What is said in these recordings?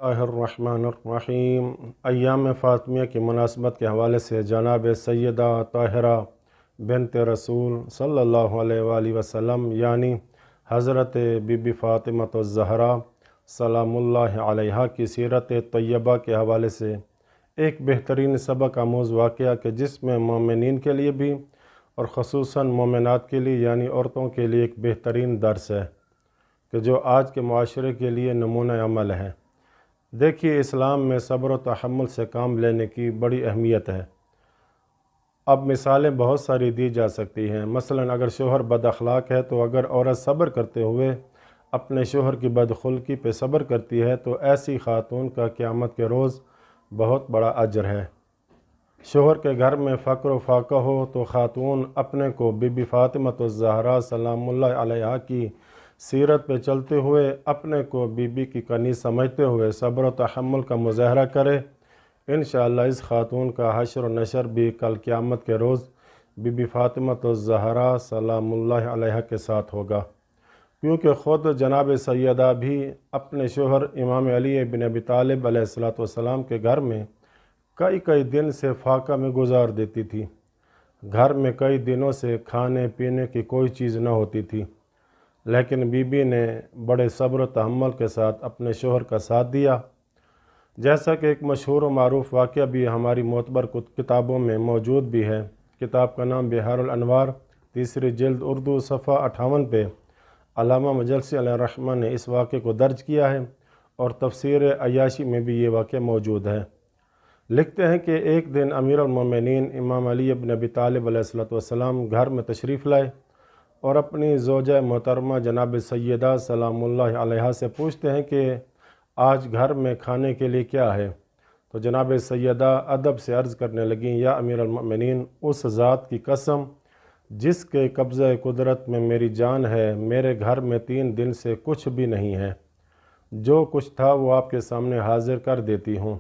الرحمن ایام فاطمیہ کی مناسبت کے حوالے سے جناب سیدہ طاہرہ بنت رسول صلی اللہ علیہ وآلہ وسلم یعنی حضرت بی بی فاطمہ الزہرا سلام اللہ علیہا کی سیرت طیبہ کے حوالے سے ایک بہترین سبق آموز واقعہ کہ جس میں مومنین کے لیے بھی اور خصوصاً مومنات کے لیے یعنی عورتوں کے لیے ایک بہترین درس ہے کہ جو آج کے معاشرے کے لیے نمونہ عمل ہے۔ دیکھیے، اسلام میں صبر و تحمل سے کام لینے کی بڑی اہمیت ہے۔ اب مثالیں بہت ساری دی جا سکتی ہیں۔ مثلا اگر شوہر بد اخلاق ہے تو اگر عورت صبر کرتے ہوئے اپنے شوہر کی بدخلقی پہ صبر کرتی ہے تو ایسی خاتون کا قیامت کے روز بہت بڑا اجر ہے۔ شوہر کے گھر میں فقر و فاقہ ہو تو خاتون اپنے کو بی بی فاطمہ الزہرا سلام اللہ علیہا کی سیرت پہ چلتے ہوئے اپنے کو بی بی کی کنی سمجھتے ہوئے صبر و تحمل کا مظاہرہ کرے، انشاءاللہ اس خاتون کا حشر و نشر بھی کل قیامت کے روز بی بی فاطمہ الزہرا سلام اللہ علیہا کے ساتھ ہوگا، کیونکہ خود جناب سیدہ بھی اپنے شوہر امام علی بن ابی طالب علیہ السلام کے گھر میں کئی دن سے فاقہ میں گزار دیتی تھی۔ گھر میں کئی دنوں سے کھانے پینے کی کوئی چیز نہ ہوتی تھی، لیکن بی بی نے بڑے صبر و تحمل کے ساتھ اپنے شوہر کا ساتھ دیا۔ جیسا کہ ایک مشہور و معروف واقعہ بھی ہماری معتبر کتابوں میں موجود بھی ہے۔ کتاب کا نام بحار الانوار، 3 جلد اردو، صفحہ 58 پہ علامہ مجلسی علیہ الرحمہ نے اس واقعے کو درج کیا ہے، اور تفسیر عیاشی میں بھی یہ واقعہ موجود ہے۔ لکھتے ہیں کہ ایک دن امیر المومنین امام علی بن ابی طالب علیہ السلام گھر میں تشریف لائے اور اپنی زوجہ محترمہ جناب سیدہ سلام اللہ علیہا سے پوچھتے ہیں کہ آج گھر میں کھانے کے لیے کیا ہے؟ تو جناب سیدہ ادب سے عرض کرنے لگیں، یا امیر المؤمنین، اس ذات کی قسم جس کے قبضہ قدرت میں میری جان ہے، میرے گھر میں 3 دن سے کچھ بھی نہیں ہے، جو کچھ تھا وہ آپ کے سامنے حاضر کر دیتی ہوں۔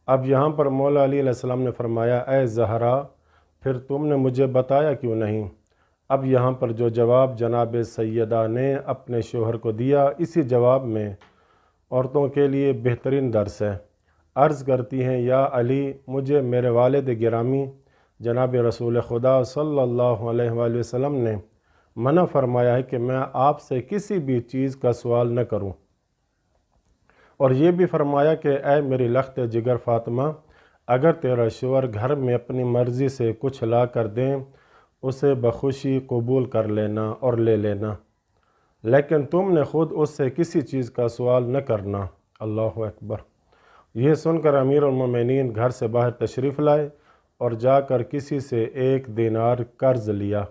اب یہاں پر مولا علی علیہ السلام نے فرمایا، اے زہرا، پھر تم نے مجھے بتایا کیوں نہیں؟ اب یہاں پر جو جواب جناب سیدہ نے اپنے شوہر کو دیا، اسی جواب میں عورتوں کے لیے بہترین درس ہے۔ عرض کرتی ہیں، یا علی، مجھے میرے والد گرامی جناب رسول خدا صلی اللہ علیہ وآلہ وسلم نے منع فرمایا ہے کہ میں آپ سے کسی بھی چیز کا سوال نہ کروں، اور یہ بھی فرمایا کہ اے میری لخت جگر فاطمہ، اگر تیرا شوہر گھر میں اپنی مرضی سے کچھ لا کر دیں اسے بخوشی قبول کر لینا اور لے لینا، لیکن تم نے خود اس سے کسی چیز کا سوال نہ کرنا۔ اللہ اکبر۔ یہ سن کر امیر المومنین گھر سے باہر تشریف لائے اور جا کر کسی سے 1 دینار قرض لیا۔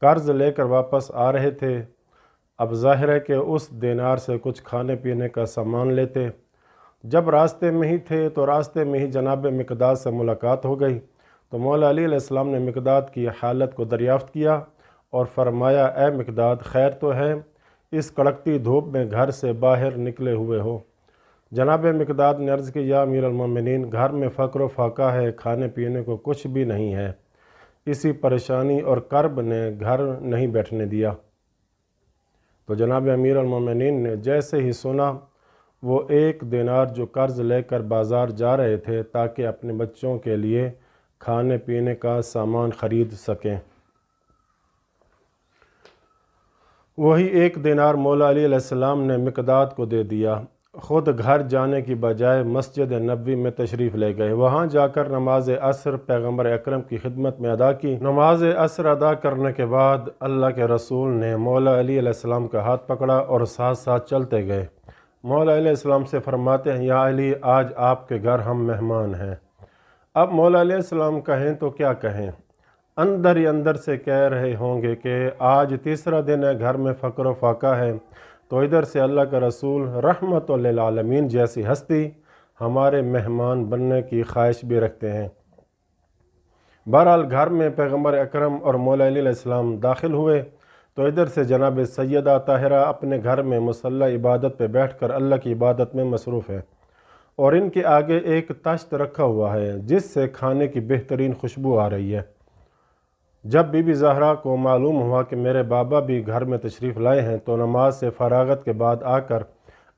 قرض لے کر واپس آ رہے تھے۔ اب ظاہر ہے کہ اس دینار سے کچھ کھانے پینے کا سامان لیتے۔ جب راستے میں ہی تھے تو راستے میں ہی جناب مقداد سے ملاقات ہو گئی، تو مولا علی علیہ السلام نے مقداد کی حالت کو دریافت کیا اور فرمایا، اے مقداد، خیر تو ہے؟ اس کڑکتی دھوپ میں گھر سے باہر نکلے ہوئے ہو؟ جناب مقداد نے عرض کی، یا امیر المومنین، گھر میں فقر و فاقہ ہے، کھانے پینے کو کچھ بھی نہیں ہے۔ اسی پریشانی اور کرب نے گھر نہیں بیٹھنے دیا۔ تو جناب امیر المومنین نے جیسے ہی سنا، وہ 1 دینار جو قرض لے کر بازار جا رہے تھے تاکہ اپنے بچوں کے لیے کھانے پینے کا سامان خرید سکیں، وہی 1 دینار مولا علی علیہ السلام نے مقداد کو دے دیا۔ خود گھر جانے کی بجائے مسجد نبوی میں تشریف لے گئے۔ وہاں جا کر نماز عصر پیغمبر اکرم کی خدمت میں ادا کی۔ نماز عصر ادا کرنے کے بعد اللہ کے رسول نے مولا علی علیہ السلام کا ہاتھ پکڑا اور ساتھ ساتھ چلتے گئے۔ مولا علیہ السلام سے فرماتے ہیں، یا علی، آج آپ کے گھر ہم مہمان ہیں۔ اب مولا علیہ السلام کہیں تو کیا کہیں، اندر ہی اندر سے کہہ رہے ہوں گے کہ آج تیسرا دن ہے، گھر میں فقر و فاقہ ہے، تو ادھر سے اللہ کا رسول رحمت للعالمین جیسی ہستی ہمارے مہمان بننے کی خواہش بھی رکھتے ہیں۔ بہرحال گھر میں پیغمبر اکرم اور مولا علی علیہ السلام داخل ہوئے تو ادھر سے جناب سیدہ طاہرہ اپنے گھر میں مصلی عبادت پہ بیٹھ کر اللہ کی عبادت میں مصروف ہے، اور ان کے آگے ایک تشت رکھا ہوا ہے جس سے کھانے کی بہترین خوشبو آ رہی ہے۔ جب بی بی زہرا کو معلوم ہوا کہ میرے بابا بھی گھر میں تشریف لائے ہیں تو نماز سے فراغت کے بعد آ کر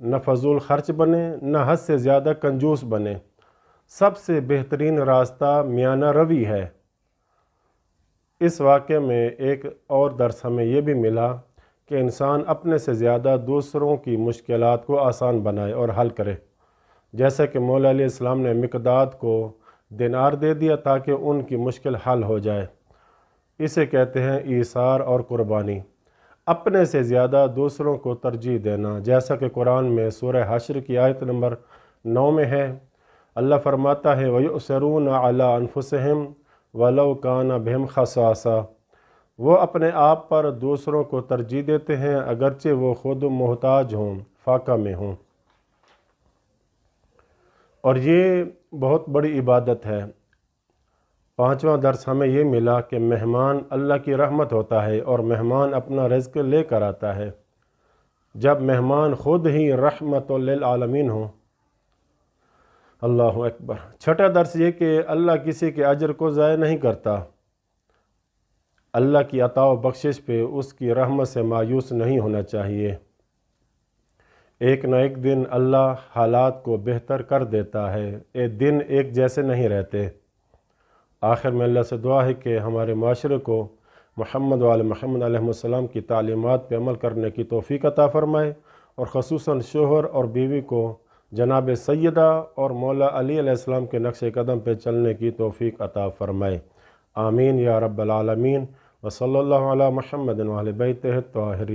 نہ فضول خرچ بنے، نہ حد سے زیادہ کنجوس بنے۔ سب سے بہترین راستہ میانہ روی ہے۔ اس واقعے میں ایک اور درس ہمیں یہ بھی ملا کہ انسان اپنے سے زیادہ دوسروں کی مشکلات کو آسان بنائے اور حل کرے، جیسا کہ مولا علیہ السلام نے مقداد کو دینار دے دیا تاکہ ان کی مشکل حل ہو جائے۔ اسے کہتے ہیں ایثار اور قربانی، اپنے سے زیادہ دوسروں کو ترجیح دینا، جیسا کہ قرآن میں سورہ حشر کی آیت نمبر 9 میں ہے۔ اللہ فرماتا ہے وَيُؤْثِرُونَ عَلَىٰ أَنفُسِهِمْ وَلَوْ كَانَ بِهِمْ خَصَاصَةٌ، وہ اپنے آپ پر دوسروں کو ترجیح دیتے ہیں اگرچہ وہ خود محتاج ہوں، فاقہ میں ہوں۔ اور یہ بہت بڑی عبادت ہے۔ پانچواں درس ہمیں یہ ملا کہ مہمان اللہ کی رحمت ہوتا ہے اور مہمان اپنا رزق لے کر آتا ہے۔ جب مہمان خود ہی رحمت للعالمین ہوں۔ اللہ اکبر۔ چھٹا درس یہ کہ اللہ کسی کے اجر کو ضائع نہیں کرتا۔ اللہ کی عطا و بخشش پہ اس کی رحمت سے مایوس نہیں ہونا چاہیے۔ ایک نہ ایک دن اللہ حالات کو بہتر کر دیتا ہے، دن ایک جیسے نہیں رہتے۔ آخر میں اللہ سے دعا ہے کہ ہمارے معاشرے کو محمد وآل محمد علیہ السلام کی تعلیمات پہ عمل کرنے کی توفیق عطا فرمائے، اور خصوصاً شوہر اور بیوی کو جناب سیدہ اور مولا علی علیہ السلام کے نقش قدم پہ چلنے کی توفیق عطا فرمائے۔ آمین یا رب العالمین۔ وصلی اللہ علی محمد وآل بیتہ الطاہرین۔